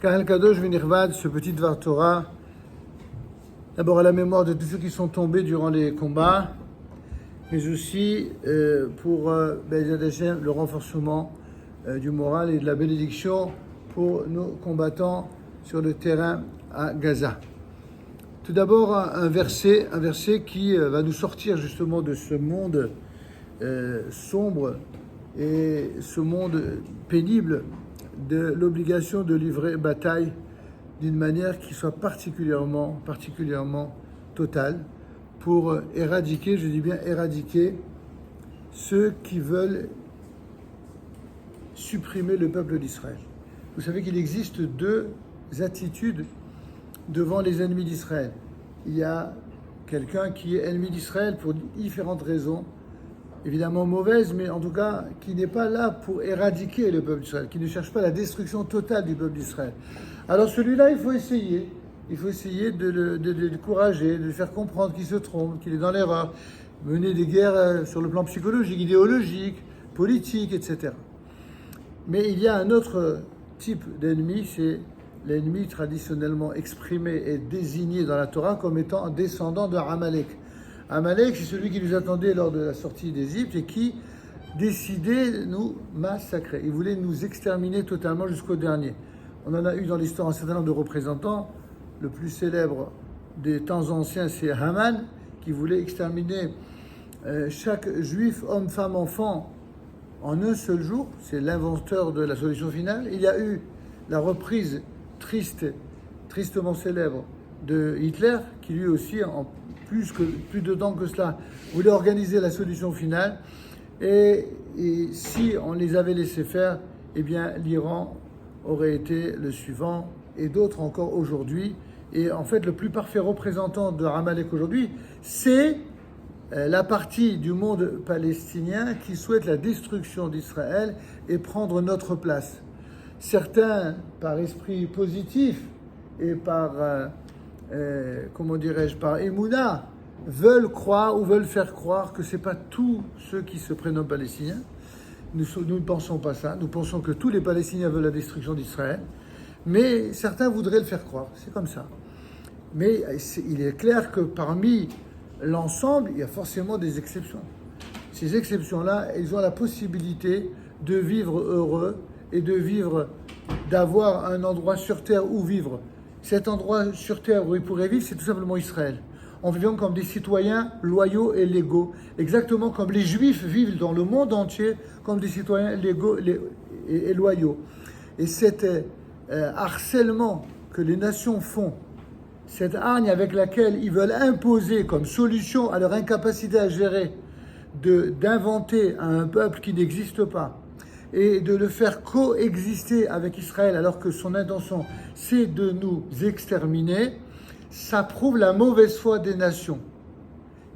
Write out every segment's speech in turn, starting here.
Kahal Kadosh Vinirvad, ce petit Dvar Torah, d'abord à la mémoire de tous ceux qui sont tombés durant les combats, mais aussi pour le renforcement du moral et de la bénédiction pour nos combattants sur le terrain à Gaza. Tout d'abord, un verset qui va nous sortir justement de ce monde sombre et ce monde pénible de l'obligation de livrer bataille d'une manière qui soit particulièrement totale pour éradiquer, je dis bien éradiquer, ceux qui veulent supprimer le peuple d'Israël. Vous savez qu'il existe deux attitudes devant les ennemis d'Israël. Il y a quelqu'un qui est ennemi d'Israël pour différentes raisons, évidemment mauvaises, mais en tout cas qui n'est pas là pour éradiquer le peuple d'Israël, qui ne cherche pas la destruction totale du peuple d'Israël. Alors celui-là, il faut essayer de le décourager, de lui faire comprendre qu'il se trompe, qu'il est dans l'erreur, mener des guerres sur le plan psychologique, idéologique, politique, etc. Mais il y a un autre type d'ennemi, c'est l'ennemi traditionnellement exprimé et désigné dans la Torah comme étant un descendant de Amalek. Amalek, c'est celui qui nous attendait lors de la sortie d'Égypte et qui décidait de nous massacrer. Il voulait nous exterminer totalement jusqu'au dernier. On en a eu dans l'histoire un certain nombre de représentants. Le plus célèbre des temps anciens, c'est Haman, qui voulait exterminer chaque juif, homme, femme, enfant, en un seul jour. C'est l'inventeur de la solution finale. Il y a eu la reprise tristement célèbre de Hitler, qui lui aussi, en plus de temps que cela, voulait organiser la solution finale. Et si on les avait laissés faire, eh bien l'Iran aurait été le suivant, et d'autres encore aujourd'hui. Et en fait, le plus parfait représentant de Amalek aujourd'hui, c'est la partie du monde palestinien qui souhaite la destruction d'Israël et prendre notre place. Certains, par esprit positif et par, par émouna, veulent croire ou veulent faire croire que ce n'est pas tous ceux qui se prénomment palestiniens. Nous ne pensons pas ça. Nous pensons que tous les Palestiniens veulent la destruction d'Israël. Mais certains voudraient le faire croire. C'est comme ça. Mais il est clair que parmi l'ensemble, il y a forcément des exceptions. Ces exceptions-là, elles ont la possibilité de vivre heureux et d'avoir un endroit sur terre où vivre. Cet endroit sur terre où ils pourraient vivre, c'est tout simplement Israël. En vivant comme des citoyens loyaux et légaux, exactement comme les Juifs vivent dans le monde entier comme des citoyens légaux et loyaux. Et cet harcèlement que les nations font, cette hargne avec laquelle ils veulent imposer comme solution à leur incapacité à gérer, d'inventer un peuple qui n'existe pas, et de le faire coexister avec Israël alors que son intention c'est de nous exterminer, ça prouve la mauvaise foi des nations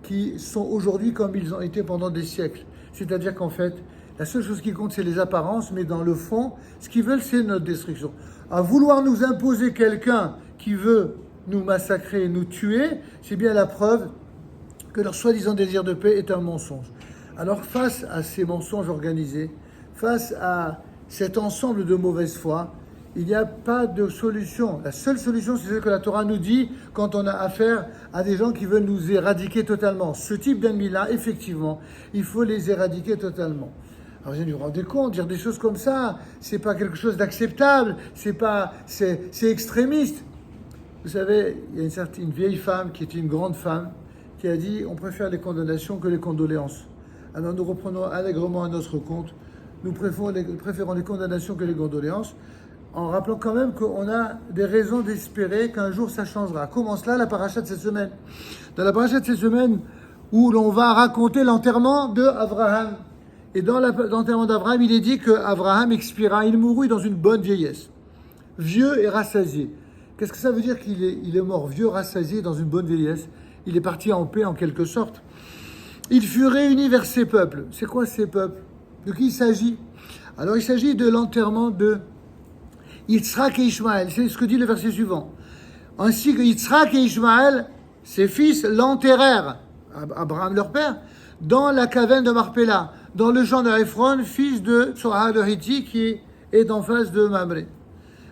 qui sont aujourd'hui comme ils ont été pendant des siècles. C'est-à-dire qu'en fait, la seule chose qui compte c'est les apparences, mais dans le fond, ce qu'ils veulent c'est notre destruction. À vouloir nous imposer quelqu'un qui veut nous massacrer, nous tuer, c'est bien la preuve que leur soi-disant désir de paix est un mensonge. Alors face à ces mensonges organisés, face à cet ensemble de mauvaise foi, il n'y a pas de solution. La seule solution, c'est ce que la Torah nous dit quand on a affaire à des gens qui veulent nous éradiquer totalement. Ce type d'ennemis-là, effectivement, il faut les éradiquer totalement. Alors vous vous rendez compte, dire des choses comme ça, c'est pas quelque chose d'acceptable, c'est extrémiste. Vous savez, il y a une vieille femme qui était une grande femme qui a dit on préfère les condamnations que les condoléances. Alors nous reprenons allègrement à notre compte. Nous préférons les condamnations que les condoléances, en rappelant quand même qu'on a des raisons d'espérer qu'un jour ça changera. Comment cela? La paracha de cette semaine. Dans la paracha de cette semaine, où l'on va raconter l'enterrement d'Abraham. Et dans l'enterrement d'Abraham, il est dit qu'Abraham expira, il mourut dans une bonne vieillesse, vieux et rassasié. Qu'est-ce que ça veut dire qu'il est mort vieux, rassasié, dans une bonne vieillesse? Il est parti en paix en quelque sorte. Il fut réuni vers ses peuples. C'est quoi ces peuples? De qui il s'agit? Alors il s'agit de l'enterrement de Yitzhak et Ishmaël. C'est ce que dit le verset suivant. Ainsi que Yitzhak et Ishmaël, ses fils, l'enterrèrent, Abraham leur père, dans la caverne de Marpella, dans le champ de Ephron, fils de Tsoha le Hiti, qui est en face de Mamré.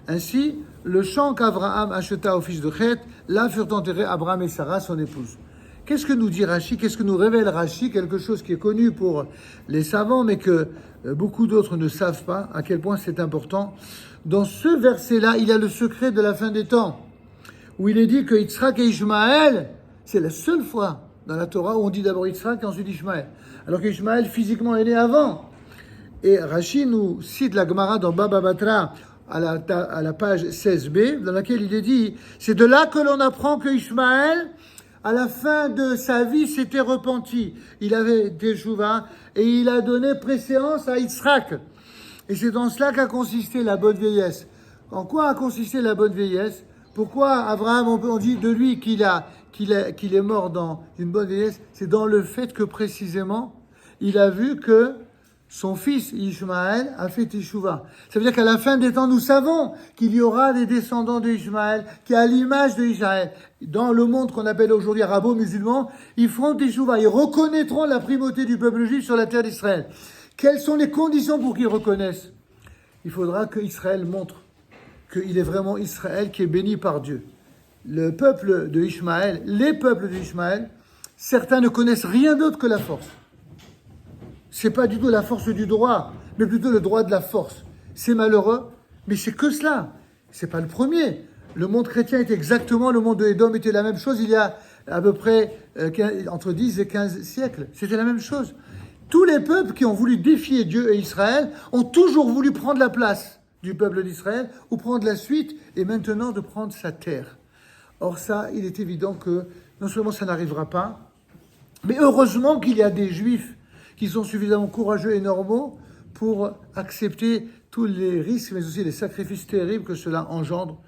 Ainsi, le champ qu'Abraham acheta au fils de Chet, là furent enterrés Abraham et Sarah, son épouse. Qu'est-ce que nous dit Rashi? Qu'est-ce que nous révèle Rashi? Quelque chose qui est connu pour les savants, mais que beaucoup d'autres ne savent pas, à quel point c'est important. Dans ce verset-là, il y a le secret de la fin des temps, où il est dit que Yitzhak et Ishmaël, c'est la seule fois dans la Torah où on dit d'abord Yitzhak et ensuite Ishmaël, alors qu'Ishmaël physiquement est né avant. Et Rashi nous cite la Gemara dans Baba Batra à la page 16b, dans laquelle il est dit, c'est de là que l'on apprend que Ishmaël, à la fin de sa vie, s'était repenti. Il avait des chouvas et il a donné préséance à Yitzhak. Et c'est dans cela qu'a consisté la bonne vieillesse. En quoi a consisté la bonne vieillesse? Pourquoi Abraham, on dit de lui qu'il est mort dans une bonne vieillesse? C'est dans le fait que précisément, il a vu que son fils Ishmaël a fait Teshuvah. Ça veut dire qu'à la fin des temps, nous savons qu'il y aura des descendants d'Ishmaël qui, à l'image de Israël, dans le monde qu'on appelle aujourd'hui arabo-musulman, ils feront Teshuvah. Ils reconnaîtront la primauté du peuple juif sur la terre d'Israël. Quelles sont les conditions pour qu'ils reconnaissent? Il faudra que Israël montre qu'il est vraiment Israël qui est béni par Dieu. Le peuple de Ishmaël, les peuples d'Ishmaël, certains ne connaissent rien d'autre que la force. C'est pas du tout la force du droit, mais plutôt le droit de la force. C'est malheureux, mais c'est que cela. C'est pas le premier. Le monde chrétien est exactement, le monde de Édom était la même chose il y a à peu près entre 10 et 15 siècles. C'était la même chose. Tous les peuples qui ont voulu défier Dieu et Israël ont toujours voulu prendre la place du peuple d'Israël ou prendre la suite et maintenant de prendre sa terre. Or ça, il est évident que non seulement ça n'arrivera pas, mais heureusement qu'il y a des Juifs qui sont suffisamment courageux et normaux pour accepter tous les risques, mais aussi les sacrifices terribles que cela engendre.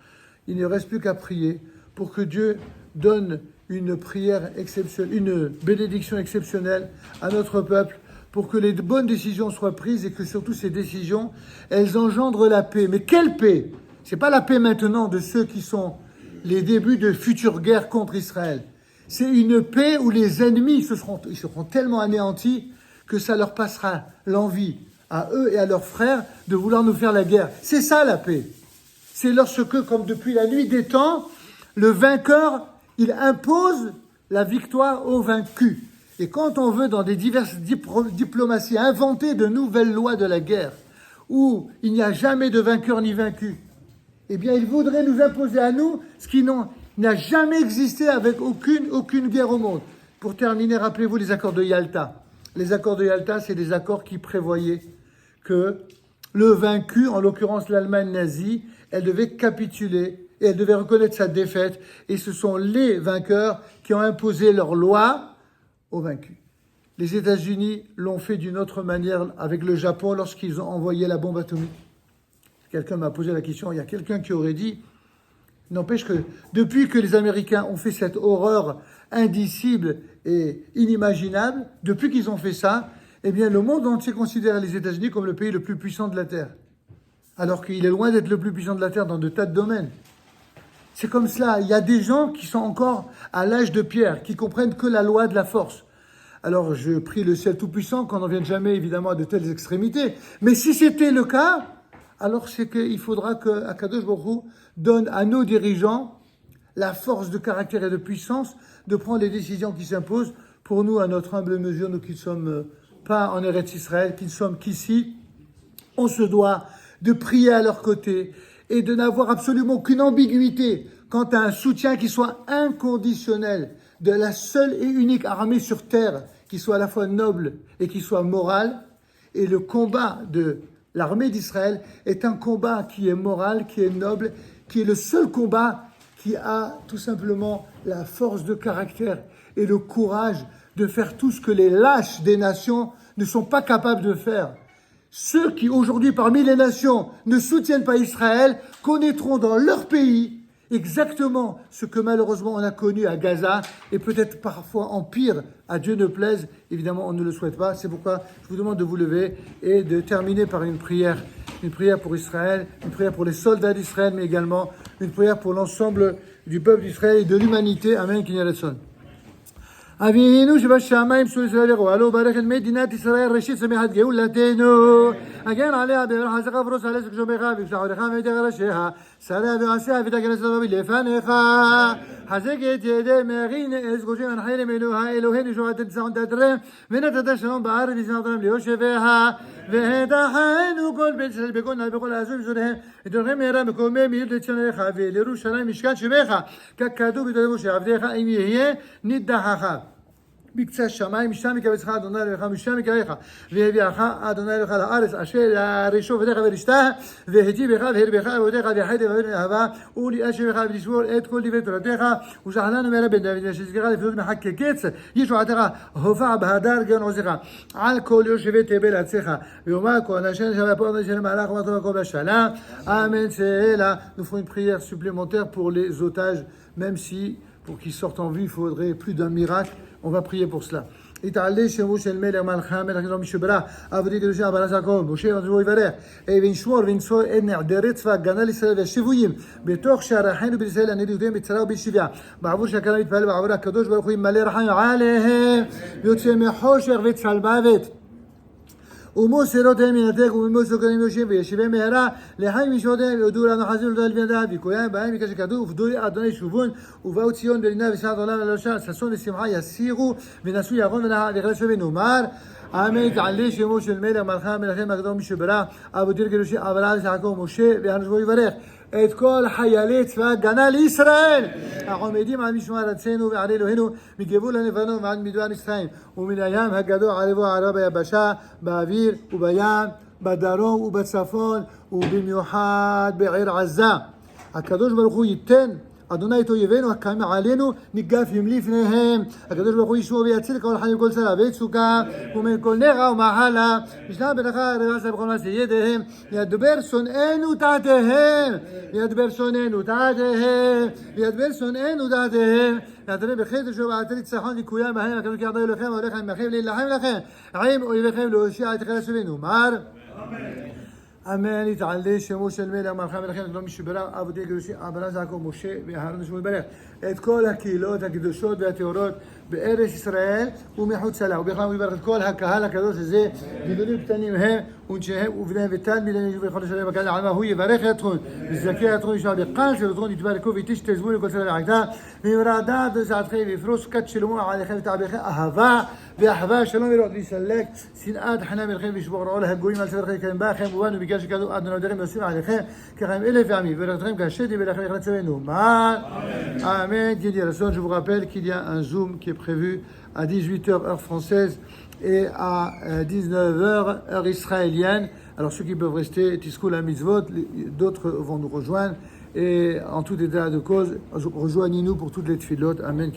Il ne reste plus qu'à prier pour que Dieu donne une prière exceptionnelle, une bénédiction exceptionnelle à notre peuple, pour que les bonnes décisions soient prises et que surtout ces décisions, elles engendrent la paix. Mais quelle paix? C'est pas la paix maintenant de ceux qui sont les débuts de futures guerres contre Israël. C'est une paix où les ennemis ils seront tellement anéantis que ça leur passera l'envie à eux et à leurs frères de vouloir nous faire la guerre. C'est ça la paix. C'est lorsque, comme depuis la nuit des temps, le vainqueur, il impose la victoire au vaincu. Et quand on veut, dans des diverses diplomaties, inventer de nouvelles lois de la guerre, où il n'y a jamais de vainqueur ni vaincu, eh bien, il voudrait nous imposer à nous ce qui n'a jamais existé avec aucune guerre au monde. Pour terminer, rappelez-vous les accords de Yalta. Les accords de Yalta, c'est des accords qui prévoyaient que le vaincu, en l'occurrence l'Allemagne nazie, elle devait capituler et elle devait reconnaître sa défaite. Et ce sont les vainqueurs qui ont imposé leurs lois aux vaincus. Les États-Unis l'ont fait d'une autre manière avec le Japon lorsqu'ils ont envoyé la bombe atomique. Quelqu'un m'a posé la question, il y a quelqu'un qui aurait dit, n'empêche que depuis que les Américains ont fait cette horreur indicible et inimaginable, depuis qu'ils ont fait ça, eh bien le monde entier considère les États-Unis comme le pays le plus puissant de la Terre. Alors qu'il est loin d'être le plus puissant de la Terre dans de tas de domaines. C'est comme cela. Il y a des gens qui sont encore à l'âge de pierre, qui comprennent que la loi de la force. Alors je prie le ciel tout-puissant qu'on n'en vienne jamais évidemment à de telles extrémités. Mais si c'était le cas, alors c'est qu'il faudra qu'Akadosh Baruch Hu donne à nos dirigeants la force de caractère et de puissance de prendre les décisions qui s'imposent pour nous, à notre humble mesure, nous qui ne sommes pas en Eretz Israël, qui ne sommes qu'ici. On se doit de prier à leur côté et de n'avoir absolument aucune ambiguïté quant à un soutien qui soit inconditionnel de la seule et unique armée sur terre qui soit à la fois noble et qui soit morale. Et le combat de l'armée d'Israël est un combat qui est moral, qui est noble, qui est le seul combat qui a tout simplement la force de caractère et le courage de faire tout ce que les lâches des nations ne sont pas capables de faire. Ceux qui aujourd'hui parmi les nations ne soutiennent pas Israël connaîtront dans leur pays exactement ce que malheureusement on a connu à Gaza et peut-être parfois en pire, à Dieu ne plaise, évidemment on ne le souhaite pas. C'est pourquoi je vous demande de vous lever et de terminer par une prière pour Israël, une prière pour les soldats d'Israël, mais également une prière pour l'ensemble du peuple d'Israël et de l'humanité. Amen. אבינו שבשמיים סור ישראל ירועלו ברך את מדינת ישראל ראשית שמחת גאולתנו הגן עליה בברכה זכה ופרוס על עסק שומך ויפתח עליך ויתר ראשיה שרה ועשה ותגרס לבבי לפניך. חזק את ידי מרין אס גושם הנחילם אלוהינו שועת תצעון תתרם ונתת שלום בארץ ושמחת להם ליושביה והדחנו כל בית ישראל בכל נעל בכל העזוב וזוריהם ותורכם מהרה מקומם מיד לצ'נך ולירושלים משכן שמך ככתוב בתורה שעבדיך אם יהיה נידחך. בקצה השמיים משם יקבצך אדוני אלוהיך משם יקראך והביאך אדוני אלוהיך לארץ אשר ירשו עבדיך וירשתה והיטיבך והרבך אבותיך ויחד ואבן אהבה וליאשבך ולשמור את כל דברי תורתך ושחלנו מהרה בן דוד ושתזכרך לפנות מחק כקץ ישועתך הופע בהדר גאון עוזך על כל יושבי תבל ארצך ויאמר כל אשר שווה פה אדוני שלם מהלך ומטוב הכל בשנה אמן צאלה. Nous ferons une prière supplémentaire pour les otages, même si pour qu'ils sortent en vie il faudrait plus d'un miracle. On va prier pour cela. יתעלה שמו של מלך מלכי המלך הגדול משברה עבדי קדושה אברהם יעקב משה ונשמור יברך ונשמור ונצור את נעדרי צבא הגנה לישראל והשבויים בתוך שערינו בישראל הנדידותיהם בצרה ובשביה בעבור שהקהל מתפלל בעבור הקדוש ברוך הוא ימלא רחמים עליהם ויוצא מחושך וצלמוות ומוסרותיהם ינתק וממוסו כלים יושב וישיבם מהרה לחיים משעותיהם ויודו לנו חזיר ולדעת לבנדה ויקוים בהם מכאשר כתוב ופדוי אדוני שובון ובאו ציון ברינה ושעת עולם ולראשה ששון ושמחה יסירו ונשאו ירון וחלש ונאמר אמן. יתעלה שמו של מלך מלכי המלכים הגדול משברה אבותינו קדושים אברהם יעקב משה ונשמור יברך את כל חיילי צבא הגנה לישראל העומדים על משמר ארצנו ועל אלוהינו מגבול הלבנון ועד מדבר מצרים ומן הים הגדול על לבוא הערב ביבשה באוויר ובים בדרום ובצפון ובמיוחד בעיר עזה. הקדוש ברוך הוא ייתן אדוני את אויבינו הקמים עלינו ניגפים לפניהם. הקדוש ברוך הוא ישמור ויציל כל חיים וכל צרה וצוקה ומכל נגע ומחלה ישלח ברכה רבצה בכל מעשה ידיהם ידבר שונאינו תחתיהם ידבר שונאינו תחתיהם ידבר שונאינו תחתיהם יעטרם בחסד ובעטר ניצחון לקוים בהם הקדוש יעדה אלוהיכם והולך עמכם להילחם לכם עם אויביכם להושיע את חלש ונאמר אמן. יתעלה שמו של מלך מלכי המלכים הגדול משברה אבותינו הקדושים אברהם יעקב משה ואהרון ושמואל יברך את כל הקהילות הקדושות והטהורות בארץ ישראל ומחוצה לה ובכלל הוא יברך את כל הקהל הקדוש הזה גדולים קטנים הם ונשיהם ובניהם ותלמידיהם ישבו בכל השלם בקהל העלמה הוא יברך אתכם ויזכה אתכם ישוע בקהל שלכם יתברכו ותשתזבו לכל צלם ועקדה וימרא דעת וזעתכם ויפרוס כת שלומו עליכם ותעביכם אהבה ואחווה שלום יראות ויסלק שנאת חנה מלכם וישבור רעו להגויים על צווארכם יקיים בכם ובנו בגלל שכזו אדוני עודכם ויוסיף עליכם ככם אלף ימים וברכתכם כשדי ולכם יכלה צבנו Amen. Je vous rappelle qu'il y a un Zoom qui est prévu à 18h heure française et à 19h heure israélienne. Alors ceux qui peuvent rester, Tiskou la mitzvot, d'autres vont nous rejoindre. Et en tout état de cause, rejoignez-nous pour toutes les tfilot. Amen.